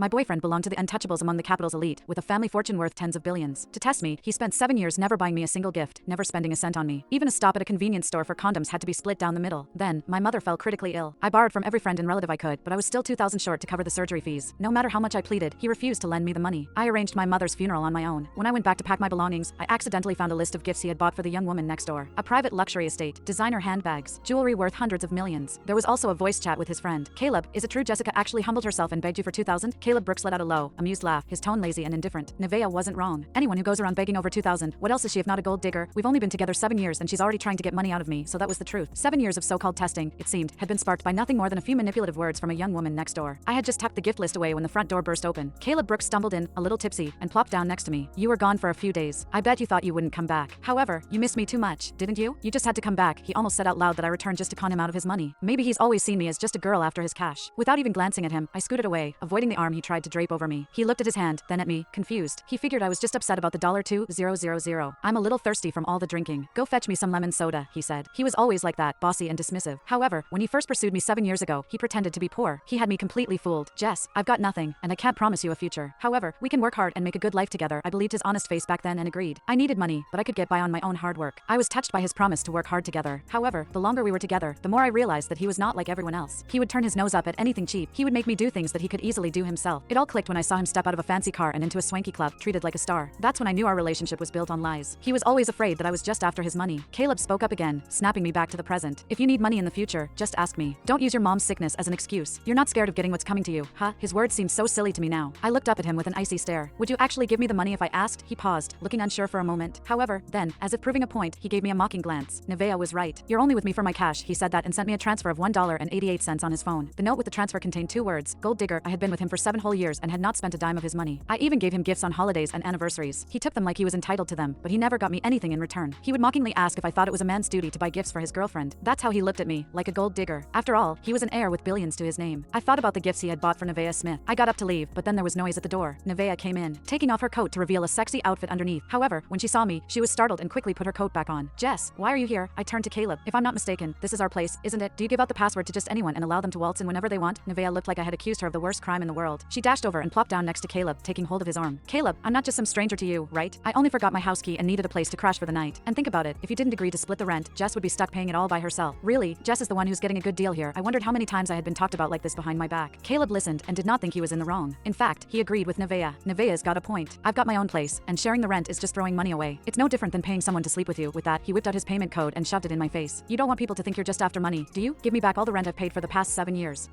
My boyfriend belonged to the untouchables among the capital's elite, with a family fortune worth tens of billions. To test me, he spent 7 years never buying me a single gift, never spending a cent on me. Even a stop at a convenience store for condoms had to be split down the middle. Then, my mother fell critically ill. I borrowed from every friend and relative I could, but I was still 2,000 short to cover the surgery fees. No matter how much I pleaded, he refused to lend me the money. I arranged my mother's funeral on my own. When I went back to pack my belongings, I accidentally found a list of gifts he had bought for the young woman next door. A private luxury estate, designer handbags, jewelry worth hundreds of millions. There was also a voice chat with his friend. Caleb, is it true Jessica actually humbled herself and begged you for 2,000? Caleb Brooks let out a low, amused laugh, his tone lazy and indifferent. Nevaeh wasn't wrong. Anyone who goes around begging over 2,000, what else is she if not a gold digger? We've only been together 7 years and she's already trying to get money out of me, so that was the truth. 7 years of so-called testing, it seemed, had been sparked by nothing more than a few manipulative words from a young woman next door. I had just tucked the gift list away when the front door burst open. Caleb Brooks stumbled in, a little tipsy, and plopped down next to me. You were gone for a few days. I bet you thought you wouldn't come back. However, you missed me too much, didn't you? You just had to come back. He almost said out loud that I returned just to con him out of his money. Maybe he's always seen me as just a girl after his cash. Without even glancing at him, I scooted away, avoiding the arm he tried to drape over me. He looked at his hand, then at me, confused. He figured I was just upset about the $2,000. I'm a little thirsty from all the drinking. Go fetch me some lemon soda, he said. He was always like that, bossy and dismissive. However, when he first pursued me 7 years ago, he pretended to be poor. He had me completely fooled. Jess, I've got nothing, and I can't promise you a future. However, we can work hard and make a good life together. I believed his honest face back then and agreed. I needed money, but I could get by on my own hard work. I was touched by his promise to work hard together. However, the longer we were together, the more I realized that he was not like everyone else. He would turn his nose up at anything cheap. He would make me do things that he could easily do himself. It all clicked when I saw him step out of a fancy car and into a swanky club, treated like a star. That's when I knew our relationship was built on lies. He was always afraid that I was just after his money. Caleb spoke up again, snapping me back to the present. If you need money in the future, just ask me. Don't use your mom's sickness as an excuse. You're not scared of getting what's coming to you, huh? His words seemed so silly to me now. I looked up at him with an icy stare. Would you actually give me the money if I asked? He paused, looking unsure for a moment. However, then, as if proving a point, he gave me a mocking glance. Nevaeh was right. You're only with me for my cash, he said that and sent me a transfer of $1.88 on his phone. The note with the transfer contained 2 words, gold digger. I had been with him for 7 whole years and had not spent a dime of his money. I even gave him gifts on holidays and anniversaries. He took them like he was entitled to them, but he never got me anything in return. He would mockingly ask if I thought it was a man's duty to buy gifts for his girlfriend. That's how he looked at me, like a gold digger. After all, he was an heir with billions to his name. I thought about the gifts he had bought for Nevaeh Smith. I got up to leave, but then there was noise at the door. Nevaeh came in, taking off her coat to reveal a sexy outfit underneath. However, when she saw me, she was startled and quickly put her coat back on. Jess, why are you here? I turned to Caleb. If I'm not mistaken, this is our place, isn't it? Do you give out the password to just anyone and allow them to waltz in whenever they want? Nevaeh looked like I had accused her of the worst crime in the world. She dashed over and plopped down next to Caleb, taking hold of his arm. Caleb, I'm not just some stranger to you, right? I only forgot my house key and needed a place to crash for the night. And think about it, if you didn't agree to split the rent, Jess would be stuck paying it all by herself. Really, Jess is the one who's getting a good deal here. I wondered how many times I had been talked about like this behind my back. Caleb listened and did not think he was in the wrong. In fact, he agreed with Nevaeh. Nevaeh's got a point. I've got my own place, and sharing the rent is just throwing money away. It's no different than paying someone to sleep with you. With that, he whipped out his payment code and shoved it in my face. You don't want people to think you're just after money, do you? Give me back all the rent I've paid for the past 7 years.